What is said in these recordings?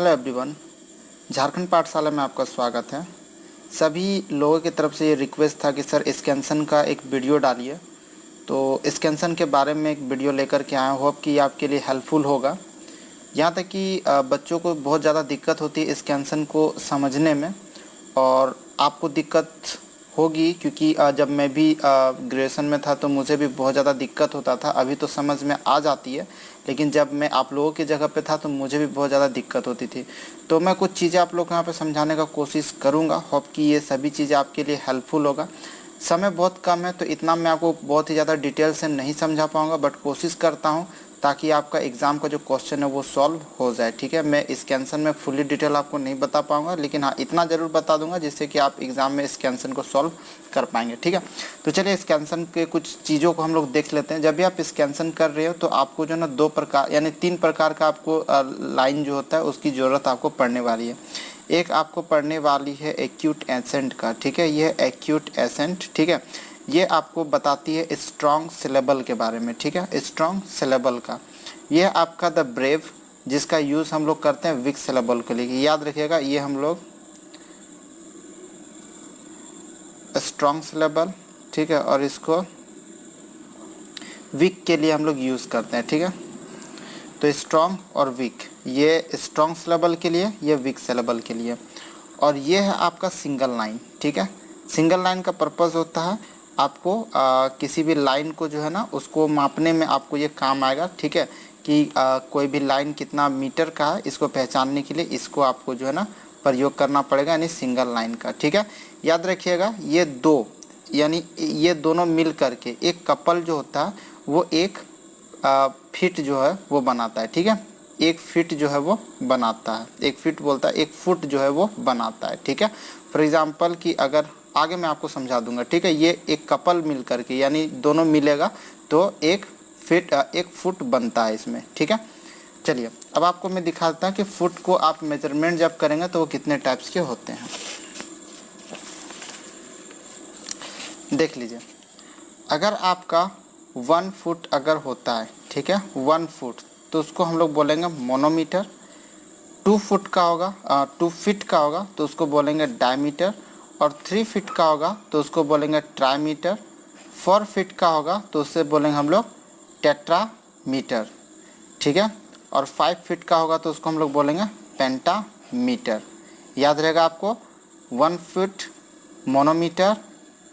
Hello everyone, Jharkhand पाठशाला में आपका स्वागत है। सभी लोगों की तरफ से ये रिक्वेस्ट था कि सर स्कैंसन का एक वीडियो डालिए, तो स्कैंसन के बारे में एक वीडियो लेकर के आया। होप कि आपके लिए हेल्पफुल होगा। यहाँ तक कि बच्चों को बहुत ज़्यादा दिक्कत होती है स्कैंसन को समझने में, और आपको दिक्कत होगी क्योंकि जब मैं भी ग्रेजुएशन में था तो मुझे भी बहुत ज़्यादा दिक्कत होता था। अभी तो समझ में आ जाती है, लेकिन जब मैं आप लोगों की जगह पे था तो मुझे भी बहुत ज़्यादा दिक्कत होती थी। तो मैं कुछ चीज़ें आप लोग को यहाँ पे समझाने का कोशिश करूँगा। होप कि ये सभी चीज़ें आपके लिए हेल्पफुल होगा। समय बहुत कम है तो इतना मैं आपको बहुत ही ज़्यादा डिटेल से नहीं समझा पाऊँगा, बट कोशिश करता हूँ ताकि आपका एग्ज़ाम का जो क्वेश्चन है वो सॉल्व हो जाए। ठीक है, मैं स्कैंसन में फुली डिटेल आपको नहीं बता पाऊंगा, लेकिन हाँ इतना ज़रूर बता दूंगा जिससे कि आप एग्ज़ाम में स्कैंसन को सॉल्व कर पाएंगे। ठीक है, तो चलिए स्कैंसन के कुछ चीज़ों को हम लोग देख लेते हैं। जब भी आप स्कैंसन कर रहे हो तो आपको जो है ना 2 प्रकार यानी 3 प्रकार का आपको लाइन जो होता है उसकी ज़रूरत आपको पड़ने वाली है। एक आपको पढ़ने वाली है एक्यूट एसेंट का। ठीक है, यह एक्यूट एसेंट, ठीक है, ये आपको बताती है स्ट्रॉन्ग सिलेबल के बारे में। ठीक है, स्ट्रॉन्ग सिलेबल का ये आपका द ब्रेव, जिसका यूज़ हम लोग करते हैं वीक सिलेबल के लिए। याद रखिएगा, ये हम लोग स्ट्रॉन्ग सिलेबल, ठीक है, और इसको वीक के लिए हम लोग यूज़ करते हैं। ठीक है, तो स्ट्रॉन्ग और वीक, ये स्ट्रॉन्ग सिलेबल के लिए, ये वीक सिलेबल के लिए। और ये है आपका सिंगल लाइन। ठीक है, सिंगल लाइन का पर्पज़ होता है आपको किसी भी लाइन को जो है ना उसको मापने में आपको ये काम आएगा। ठीक है, कि कोई भी लाइन कितना मीटर का है इसको पहचानने के लिए इसको आपको जो है ना प्रयोग करना पड़ेगा, यानी सिंगल लाइन का। ठीक है, याद रखिएगा ये दो, यानी ये दोनों मिल करके एक कपल जो होता है वो एक फिट जो है वो बनाता है। ठीक है, एक फिट जो है वो बनाता है, एक फिट बोलता है, एक फुट जो है वो बनाता है। ठीक है, फॉर एग्जांपल कि अगर आगे मैं आपको समझा दूंगा। ठीक है, ये एक कपल मिल करके यानी दोनों मिलेगा तो एक फिट एक फुट बनता है इसमें। ठीक है, चलिए अब आपको मैं दिखा देता हूँ कि फुट को आप मेजरमेंट जब करेंगे तो वो कितने टाइप्स के होते हैं। देख लीजिए, अगर आपका 1 फुट अगर होता है, ठीक है, 1 फुट, तो उसको हम लोग बोलेंगे मोनोमीटर। 2 फुट का होगा 2 फीट का होगा तो उसको बोलेंगे डायमीटर। और 3 फीट का होगा तो उसको बोलेंगे ट्राईमीटर। 4 फीट का होगा तो उससे बोलेंगे हम लोग टेट्रामीटर। ठीक है, और 5 फीट का होगा तो उसको हम लोग बोलेंगे पेंटामीटर। याद रहेगा आपको, 1 feet monometer,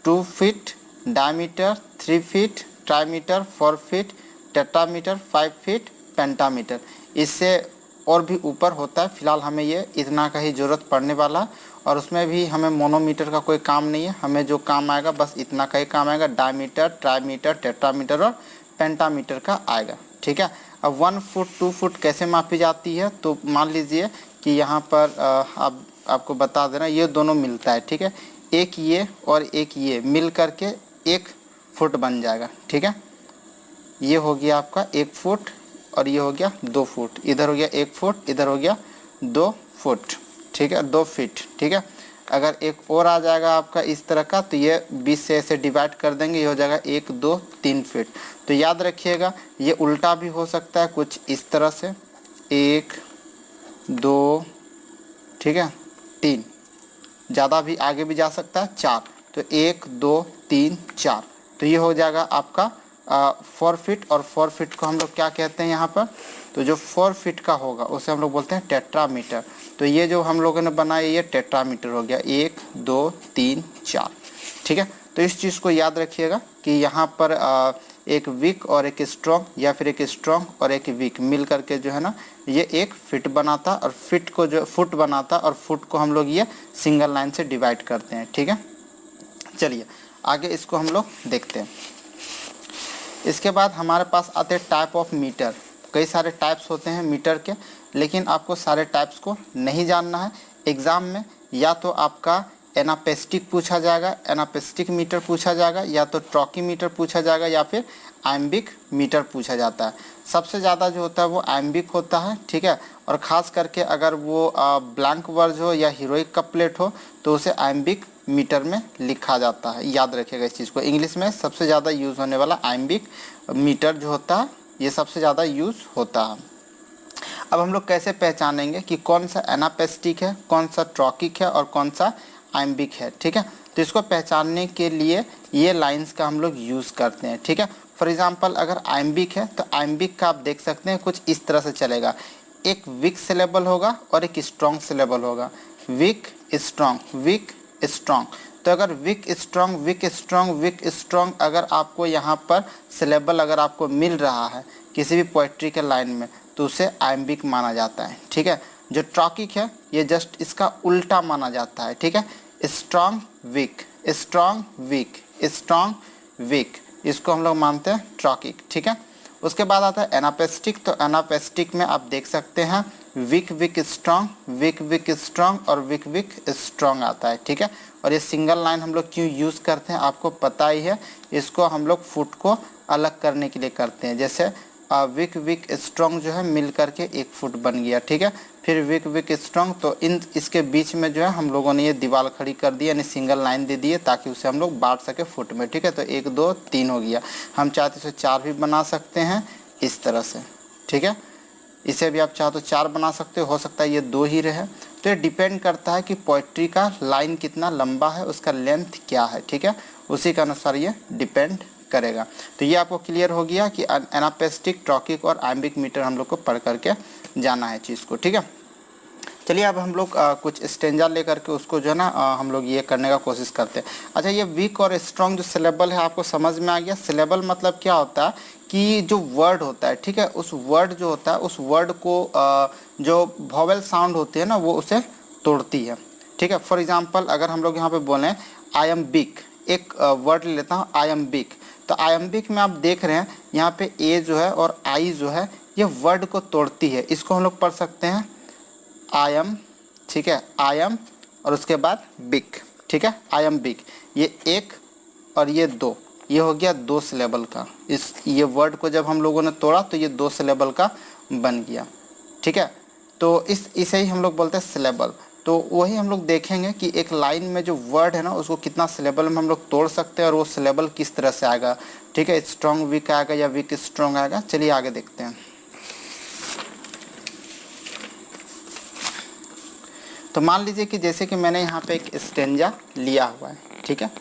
2 feet dimeter, 3 feet trimeter, 4 feet tetrameter, 5 feet pentameter. इससे और भी ऊपर होता है, फिलहाल हमें ये इतना का ही ज़रूरत पड़ने वाला है। और उसमें भी हमें मोनोमीटर का कोई काम नहीं है, हमें जो काम आएगा बस इतना का ही काम आएगा, डायमीटर, ट्राईमीटर, टेट्रामीटर और पेंटामीटर का आएगा। ठीक है, अब 1 फुट 2 फुट कैसे मापी जाती है, तो मान लीजिए कि यहाँ पर आपको बता देना, ये दोनों मिलता है। ठीक है, एक ये और एक ये मिल करके 1 फुट बन जाएगा। ठीक है, ये हो गया आपका 1 फुट और ये हो गया 2 फुट, इधर हो गया 1 फुट, इधर हो गया 2 फुट। ठीक है, 2 फीट। ठीक है, अगर एक और आ जाएगा आपका इस तरह का तो ये 20 से ऐसे डिवाइड कर देंगे, ये हो जाएगा 1 2 3 फीट। तो याद रखिएगा ये उल्टा भी हो सकता है कुछ इस तरह से, 1 2, ठीक है, 3, ज़्यादा भी आगे भी जा सकता है 4, तो 1 2 3 4, तो ये हो जाएगा आपका 4 फीट। और 4 फीट को हम लोग क्या कहते हैं यहाँ पर, तो जो 4 फीट का होगा उसे हम लोग बोलते हैं टेट्रामीटर। तो ये जो हम लोगों ने बनाया ये टेट्रामीटर हो गया, 1 2 3 4। ठीक है, तो इस चीज़ को याद रखिएगा कि यहाँ पर एक वीक और एक स्ट्रॉन्ग, या फिर एक स्ट्रॉन्ग और एक वीक मिल करके जो है ना ये एक फिट बनाता, और फिट को जो फुट बनाता, और फुट को हम लोग ये सिंगल लाइन से डिवाइड करते हैं। ठीक है, चलिए आगे इसको हम लोग देखते हैं। इसके बाद हमारे पास आते हैं टाइप ऑफ मीटर। कई सारे टाइप्स होते हैं मीटर के, लेकिन आपको सारे टाइप्स को नहीं जानना है। एग्ज़ाम में या तो आपका एनापेस्टिक पूछा जाएगा, एनापेस्टिक मीटर पूछा जाएगा, या तो ट्रॉकी मीटर पूछा जाएगा, या फिर आइम्बिक मीटर पूछा जाता है। सबसे ज़्यादा जो होता है वो आइम्बिक होता है। ठीक है, और ख़ास करके अगर वो ब्लैंक वर्ज हो या हीरोइक कपलेट हो तो उसे आइम्बिक मीटर में लिखा जाता है। याद रखिएगा इस चीज़ को, इंग्लिश में सबसे ज़्यादा यूज़ होने वाला आइम्बिक मीटर जो होता है ये सबसे ज़्यादा यूज़ होता है। अब हम लोग कैसे पहचानेंगे कि कौन सा एनापेस्टिक है, कौन सा ट्रॉकिक है और कौन सा आइम्बिक है, ठीक है। तो इसको पहचानने के लिए ये लाइंस का हम लोग यूज़ करते हैं, ठीक है। फॉर एग्जांपल अगर आइम्बिक है तो आइम्बिक का आप देख सकते हैं कुछ इस तरह से चलेगा, एक वीक सिलेबल होगा और एक स्ट्रॉन्ग सिलेबल होगा, वीक स्ट्रॉन्ग वीक स्ट्रॉन्ग। तो अगर weak strong weak strong weak strong अगर आपको यहाँ पर सिलेबल अगर आपको मिल रहा है किसी भी पोइट्री के लाइन में तो उसे आइम्बिक माना जाता है, ठीक है। जो ट्रॉकिक है ये जस्ट इसका उल्टा माना जाता है, ठीक है। Strong weak strong weak strong week, इसको हम लोग मानते हैं ट्रॉकिक, ठीक है। उसके बाद आता है एनापेस्टिक। तो एनापेस्टिक में आप देख सकते हैं वीक वीक स्ट्रॉन्ग और वीक वीक स्ट्रॉन्ग आता है, ठीक है। और ये सिंगल लाइन हम लोग क्यों यूज़ करते हैं आपको पता ही है, इसको हम लोग फुट को अलग करने के लिए करते हैं। जैसे वीक वीक स्ट्रॉन्ग जो है मिल करके एक फुट बन गया, ठीक है। फिर वीक वीक स्ट्रॉन्ग, तो इसके बीच में जो है हम लोगों ने ये दीवार खड़ी कर दी, यानी सिंगल लाइन दे दी है ताकि उसे हम लोग बांट सके फुट में, ठीक है। तो 1 2 3 हो गया। हम चाहते तो 4 भी बना सकते हैं इस तरह से, ठीक है। इसे भी आप चाहो तो 4 बना सकते हो सकता है ये 2 ही रहे। तो ये डिपेंड करता है कि पोइट्री का लाइन कितना लंबा है, उसका लेंथ क्या है, ठीक है, उसी के अनुसार ये डिपेंड करेगा। तो ये आपको क्लियर हो गया कि एनापेस्टिक, ट्रॉकिक और आइम्बिक मीटर हम लोग को पढ़ करके जाना है चीज़ को, ठीक है। चलिए अब हम लोग कुछ स्टेंजा लेकर के उसको जो है ना हम लोग ये करने का कोशिश करते हैं। अच्छा, ये वीक और स्ट्रॉन्ग जो सिलेबल है आपको समझ में आ गया। सिलेबल मतलब क्या होता है कि जो वर्ड होता है, ठीक है, उस वर्ड जो होता है उस वर्ड को जो वॉवेल साउंड होती है ना वो उसे तोड़ती है, ठीक है। फॉर एग्जांपल अगर हम लोग यहाँ पे बोलें आई एम बिग, एक वर्ड ले लेता हूँ आई एम बिग, तो आई एम बिग में आप देख रहे हैं यहाँ पे ए जो है और आई जो है ये वर्ड को तोड़ती है। इसको हम लोग पढ़ सकते हैं आई एम, ठीक है, आई एम और उसके बाद बिग, ठीक है, आई एम बिग। ये 1 और ये 2, ये हो गया 2 सिलेबल का। ये वर्ड को जब हम लोगों ने तोड़ा तो ये 2 सिलेबल का बन गया, ठीक है। तो इसे ही हम लोग बोलते हैं सिलेबल। तो वही हम लोग देखेंगे कि एक लाइन में जो वर्ड है ना उसको कितना सिलेबल में हम लोग तोड़ सकते हैं और वो सिलेबल किस तरह से आएगा, ठीक है, स्ट्रॉन्ग वीक आएगा या वीक स्ट्रॉन्ग आएगा। चलिए आगे देखते हैं। तो मान लीजिए कि जैसे कि मैंने यहाँ पे एक स्टेंजा लिया हुआ है, ठीक है,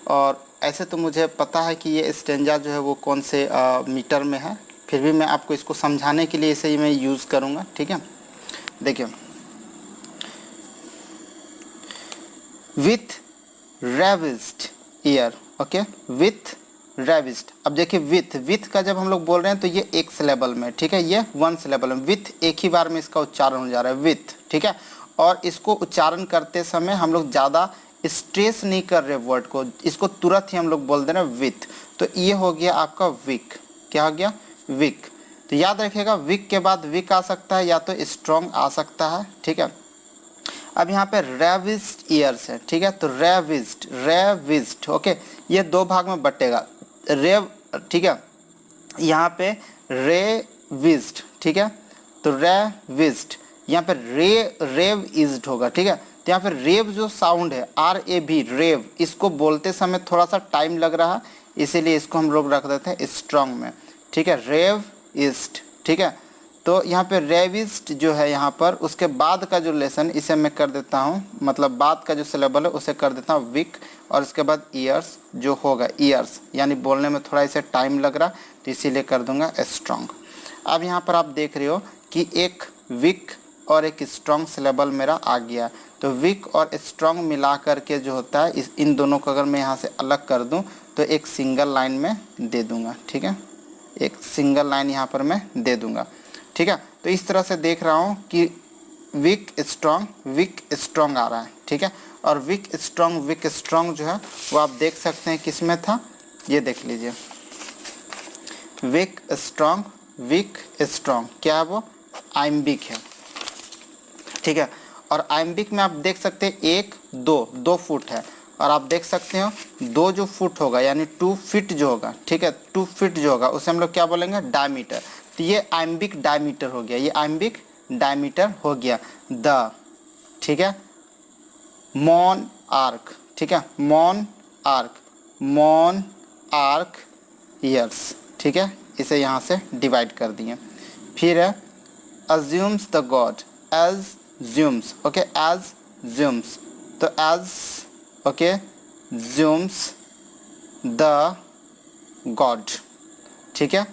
और ऐसे तो मुझे पता है कि ये स्टेंजा जो है वो कौन से मीटर में है, फिर भी मैं आपको इसको समझाने के लिए इसे ही मैं यूज़ करूँगा, ठीक है। देखिए, विथ रेविज्ड ईयर, ओके, विथ रेविज्ड। अब देखिए विथ का जब हम लोग बोल रहे हैं तो ये एक सिलेबल में, ठीक है, ये 1 सिलेबल में, विथ एक ही बार में इसका उच्चारण हो जा रहा है विथ, ठीक है। और इसको उच्चारण करते समय हम लोग ज़्यादा स्ट्रेस नहीं कर रहे वर्ड को, इसको तुरंत ही हम लोग बोल दे रहे हैं विथ। तो ये हो गया आपका वीक, क्या हो गया वीक। तो याद रखिएगा वीक के बाद वीक आ सकता है या तो स्ट्रॉन्ग आ सकता है, ठीक है। अब यहाँ पे रेविज्ड ईयर्स है, ठीक है, तो रेविज्ड, ओके, ये 2 भाग में बटेगा, रेव, ठीक है, यहाँ पे रेविज्ड, ठीक है, तो रेविज्ड, यहाँ पे रेव इज्ड होगा, ठीक है। तो यहाँ पे रेव जो साउंड है RAV रेव, इसको बोलते समय थोड़ा सा टाइम लग रहा है, इसीलिए इसको हम लोग रख देते हैं स्ट्रॉन्ग में, ठीक है, रेव इज्ड, ठीक है। तो यहाँ पे रेविज्ड जो है यहाँ पर उसके बाद का जो लेसन इसे मैं कर देता हूँ, मतलब बाद का जो सिलेबल है उसे कर देता हूँ वीक, और उसके बाद ईयर्स जो होगा ईयर्स, यानी बोलने में थोड़ा इसे टाइम लग रहा तो इसीलिए कर दूंगा स्ट्रॉन्ग। अब यहाँ पर आप देख रहे हो कि एक वीक और एक स्ट्रॉन्ग सिलेबल मेरा आ गया। तो वीक और स्ट्रॉन्ग मिला करके जो होता है इन दोनों को अगर मैं यहाँ से अलग कर दूँ तो एक सिंगल लाइन में दे दूँगा, ठीक है, एक सिंगल लाइन यहाँ पर मैं दे दूँगा, ठीक है। तो इस तरह से देख रहा हूँ कि वीक स्ट्रॉन्ग आ रहा है, ठीक है। और वीक स्ट्रॉन्ग जो है वो आप देख सकते हैं किस में था, ये देख लीजिए, वीक स्ट्रॉन्ग क्या है वो आइम्बिक है, ठीक है। और आइम्बिक में आप देख सकते हैं 1 2 फुट है, और आप देख सकते हो 2 जो फुट होगा यानी 2 फीट जो होगा, ठीक है, 2 फीट जो होगा उसे हम लोग क्या बोलेंगे डायमीटर। तो ये आइम्बिक डायमीटर हो गया, ये आइम्बिक डायमीटर हो गया। द, ठीक है, मॉन आर्क, ठीक है, मॉन आर्क ईयर्स, ठीक है, इसे यहाँ से डिवाइड कर दिए। फिर है assumes the god, assumes, okay, assumes, तो as, okay, assumes the god, ठीक है।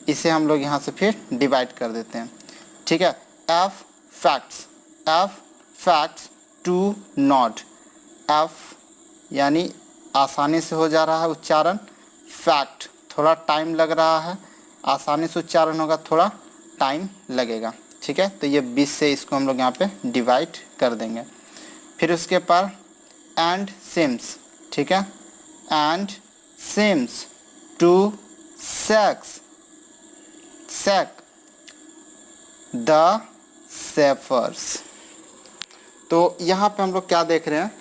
इसे हम लोग यहाँ से फिर डिवाइड कर देते हैं, ठीक है। f facts to not, f यानी आसानी से हो जा रहा है उच्चारण, फैक्ट थोड़ा टाइम लग रहा है, आसानी से उच्चारण होगा, थोड़ा टाइम लगेगा, ठीक है। तो ये 20 से इसको हम लोग यहाँ पे डिवाइड कर देंगे। फिर उसके पर एंड सिम्स, ठीक है, and sims to sex, sec the safers. तो यहाँ पे हम लोग क्या देख रहे हैं,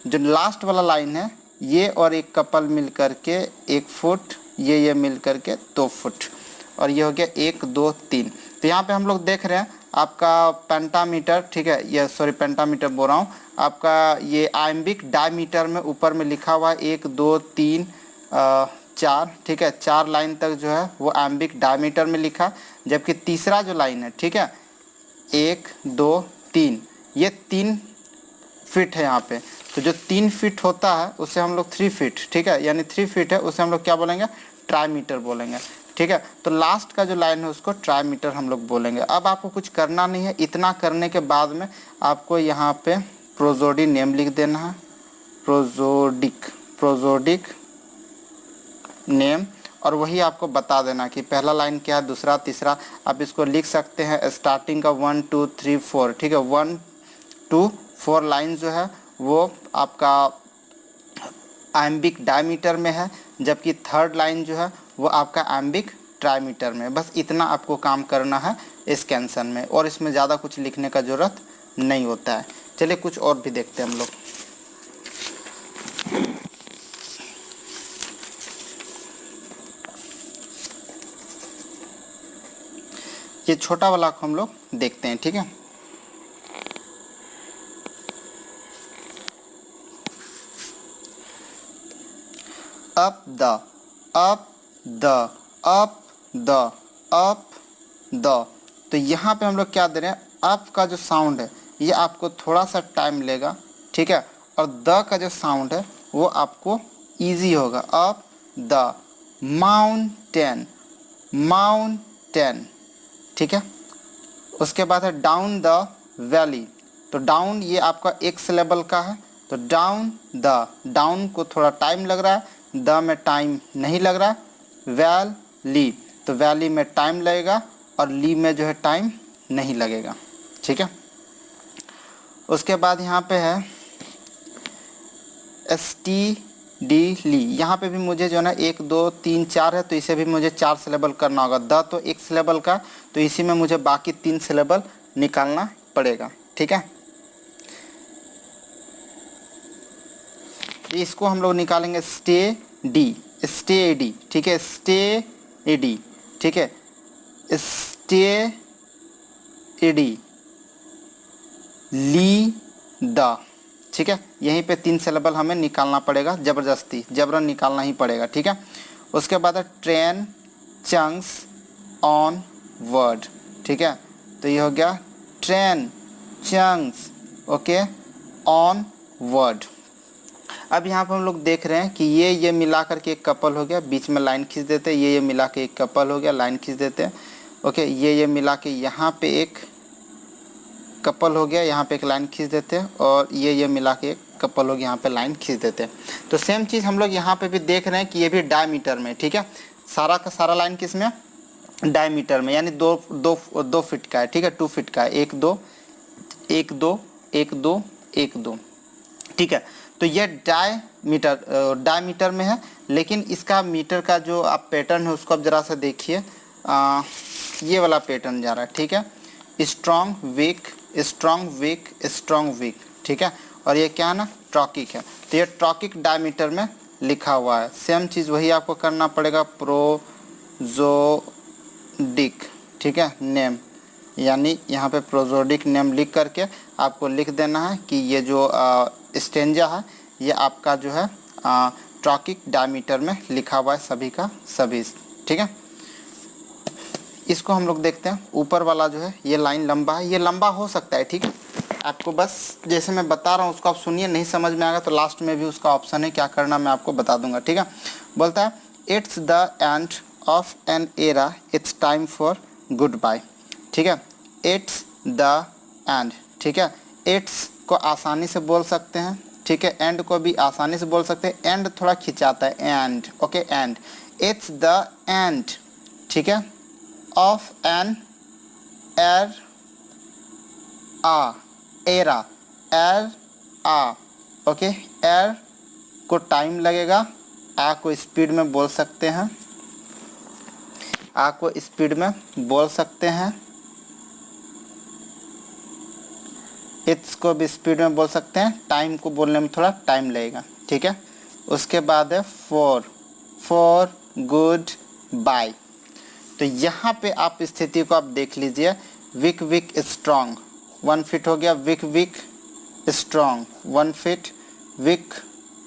जो लास्ट वाला लाइन है, ये और एक कपल मिल करके 1 फुट, ये मिल करके 2 फुट, और ये हो गया 1 2 3। तो यहाँ पे हम लोग देख रहे हैं आपका पेंटामीटर, ठीक है, ये सॉरी पेंटामीटर बोल रहा हूँ, आपका ये आयम्बिक डायमीटर में ऊपर में लिखा हुआ है 1 2 3 4, ठीक है, 4 लाइन तक जो है वो आयम्बिक डायमीटर में लिखा, जबकि तीसरा जो लाइन है, ठीक है, 1 2 3, ये 3 फीट है यहाँ पे। तो जो 3 फीट होता है उसे हम लोग 3 फीट, ठीक है, यानी 3 फीट है उसे हम लोग क्या बोलेंगे, ट्राईमीटर बोलेंगे, ठीक है। तो लास्ट का जो लाइन है उसको ट्राईमीटर हम लोग बोलेंगे। अब आपको कुछ करना नहीं है, इतना करने के बाद में आपको यहाँ पे प्रोजोडी नेम लिख देना है, प्रोजोडिक नेम, और वही आपको बता देना कि पहला लाइन क्या है, दूसरा, तीसरा। आप इसको लिख सकते हैं स्टार्टिंग का 1 2 3 4, ठीक है, 1 2 4 लाइन जो है वो आपका आयम्बिक डायमीटर में है, जबकि थर्ड लाइन जो है वो आपका आयम्बिक ट्राईमीटर में। बस इतना आपको काम करना है इस कैंसन में, और इसमें ज़्यादा कुछ लिखने का ज़रूरत नहीं होता है। चलिए कुछ और भी देखते हैं हम लोग। ये छोटा वाला को हम लोग देखते हैं, ठीक है। Up the, up the, up the, up the. तो यहाँ पे हम लोग क्या दे रहे हैं, अप का जो साउंड है ये आपको थोड़ा सा टाइम लेगा, ठीक है, और द का जो साउंड है वो आपको इजी होगा। अप द माउंटेन, माउंटेन, ठीक है। उसके बाद है डाउन द वैली, तो डाउन ये आपका एक सिलेबल का है, तो डाउन द, डाउन को थोड़ा टाइम लग रहा है, द में टाइम नहीं लग रहा। वैली, तो वैली में टाइम लगेगा और ली में जो है टाइम नहीं लगेगा, ठीक है। उसके बाद यहाँ पे है STD, यहाँ पे भी मुझे जो है ना 1 2 3 4 है, तो इसे भी मुझे 4 सिलेबल करना होगा। द तो एक सिलेबल का, तो इसी में मुझे बाकी 3 सिलेबल निकालना पड़ेगा, ठीक है। इसको हम लोग निकालेंगे स्टेडी, स्टेडी, ठीक है, स्टेडी, ठीक है, स्टेडी, ली द, ठीक है। यहीं पे 3 सिलेबल हमें निकालना पड़ेगा, ज़बरदस्ती जबरन निकालना ही पड़ेगा, ठीक है। उसके बाद है ट्रेन चंक्स ऑन वर्ड, ठीक है, तो ये हो गया train chunks, okay, on word. अब यहाँ पर हम लोग देख रहे हैं कि ये मिला करके एक कपल हो गया, बीच में लाइन खींच देते हैं, ये मिला के एक कपल हो गया, लाइन खींच देते हैं, ओके, ये मिला के यहाँ पे एक कपल हो गया, यहाँ पे एक लाइन खींच देते हैं, और ये मिला के एक कपल हो गया, यहाँ पे लाइन खींच देते हैं। तो सेम चीज़ हम लोग यहाँ पे भी देख रहे हैं कि ये भी डायमीटर में, ठीक है, सारा का सारा लाइन किस में, डायमीटर में, यानी 2 फीट का है, ठीक है, 2 फीट का है, 1 2 1 2 1 2 1 2, ठीक है। तो ये डायमीटर में है, लेकिन इसका मीटर का जो आप पैटर्न है उसको आप ज़रा सा देखिए, ये वाला पैटर्न जा रहा है, ठीक है, strong weak strong weak strong week, ठीक है, और ये क्या है ना, ट्रॉकिक है, तो ये ट्रॉकिक डायमीटर में लिखा हुआ है। सेम चीज़ वही आपको करना पड़ेगा, प्रोजोडिक, ठीक है, नेम, यानी यहाँ पे प्रोजोडिक नेम लिख करके आपको लिख देना है कि ये जो स्टेंजा है ये आपका जो है ट्रॉकिक डायमीटर में लिखा हुआ है, सभी का सभी, ठीक है। इसको हम लोग देखते हैं। ऊपर वाला जो है ये लाइन लंबा है, ये लंबा हो सकता है, ठीक है। आपको बस जैसे मैं बता रहा हूँ उसको आप सुनिए, नहीं समझ में आएगा तो लास्ट में भी उसका ऑप्शन है क्या करना मैं आपको बता दूंगा, ठीक है। बोलता है it's the end of an era, it's time for good bye, ठीक है। इट्स द एंड, ठीक है। इट्स को आसानी से बोल सकते हैं, ठीक है। एंड को भी आसानी से बोल सकते हैं, एंड थोड़ा खिंचाता है, and, okay, and. It's the and, ठीक है, ऑफ एन एर आ, एरा, एर आ, ओके। एर को टाइम लगेगा, आ को स्पीड में बोल सकते हैं, आ को स्पीड में बोल सकते हैं। इट्स को भी स्पीड में बोल सकते हैं, टाइम को बोलने में थोड़ा टाइम लगेगा, ठीक है। उसके बाद है फॉर, फॉर गुड बाय। तो यहाँ पे आप स्थिति को आप देख लीजिए, विक विक स्ट्रॉन्ग, 1 फीट हो गया, weak weak strong 1 feet, weak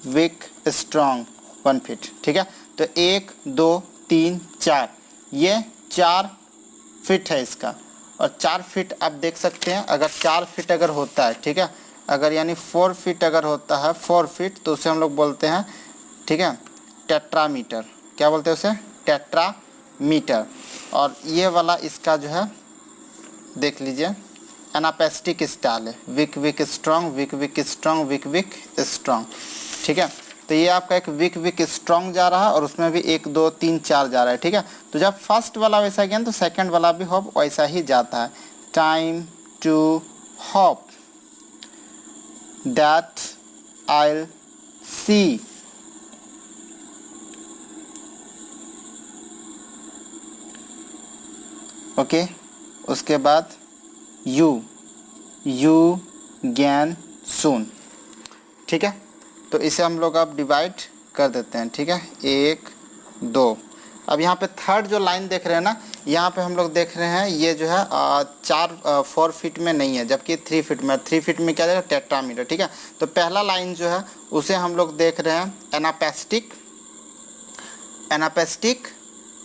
weak strong 1 feet, ठीक है। तो 1 2 3 4, ये 4 फीट है इसका, और 4 फीट आप देख सकते हैं। अगर 4 फीट अगर होता है, ठीक है, अगर यानी 4 फीट अगर होता है, 4 फीट, तो उसे हम लोग बोलते हैं, ठीक है, टेट्रामीटर। क्या बोलते हैं उसे? टेट्रामीटर। और ये वाला इसका जो है देख लीजिए एनापेस्टिक स्टाइल है, weak weak strong, weak weak strong, weak weak strong, ठीक है। तो ये आपका एक विक विक स्ट्रॉन्ग जा रहा है, और उसमें भी 1 2 3 4 जा रहा है, ठीक है। तो जब फर्स्ट वाला वैसा गया तो सेकंड वाला भी होप वैसा ही जाता है। Time to hope that I'll see okay. उसके बाद यू गैन सून, ठीक है। तो इसे हम लोग अब डिवाइड कर देते हैं, ठीक है, 1 2। अब यहाँ पे थर्ड जो लाइन देख रहे हैं ना, यहाँ पे हम लोग देख रहे हैं ये जो है 4 फीट में नहीं है, जबकि 3 फीट में। 3 फीट में क्या देगा? टेट्रामीटर, ठीक है। तो पहला लाइन जो है उसे हम लोग देख रहे हैं एनापेस्टिक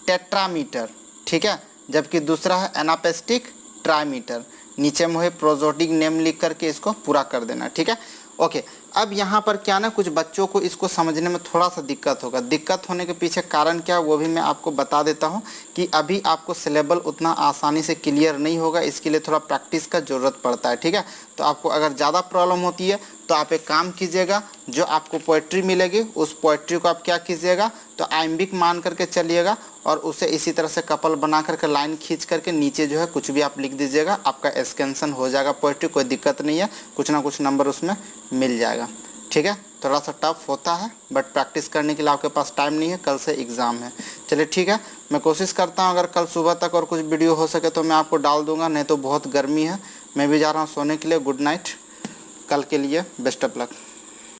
टेट्रामीटर, ठीक है, जबकि दूसरा है एनापेस्टिक ट्राईमीटर। नीचे में प्रोजोडिक नेम लिख करके इसको पूरा कर देना, ठीक है, ओके। अब यहाँ पर क्या ना, कुछ बच्चों को इसको समझने में थोड़ा सा दिक्कत होगा। दिक्कत होने के पीछे कारण क्या है वो भी मैं आपको बता देता हूँ कि अभी आपको सिलेबल उतना आसानी से क्लियर नहीं होगा, इसके लिए थोड़ा प्रैक्टिस का ज़रूरत पड़ता है, ठीक है। तो आपको अगर ज़्यादा प्रॉब्लम होती है तो आप एक काम कीजिएगा, जो आपको पोइट्री मिलेगी उस पोइट्री को आप क्या कीजिएगा, तो आइम्बिक मान करके चलिएगा, और उसे इसी तरह से कपल बना करके लाइन खींच करके नीचे जो है कुछ भी आप लिख दीजिएगा, आपका एक्सटेंशन हो जाएगा पोइट्री, कोई दिक्कत नहीं है, कुछ ना कुछ नंबर उसमें मिल जाएगा, ठीक है। थोड़ा सा टफ होता है, बट प्रैक्टिस करने के लिए आपके पास टाइम नहीं है, कल से एग्ज़ाम है। चलिए ठीक है, मैं कोशिश करता हूँ अगर कल सुबह तक और कुछ वीडियो हो सके तो मैं आपको डाल दूँगा, नहीं तो बहुत गर्मी है, मैं भी जा रहा हूँ सोने के लिए। गुड नाइट, कल के लिए बेस्ट ऑफ लक।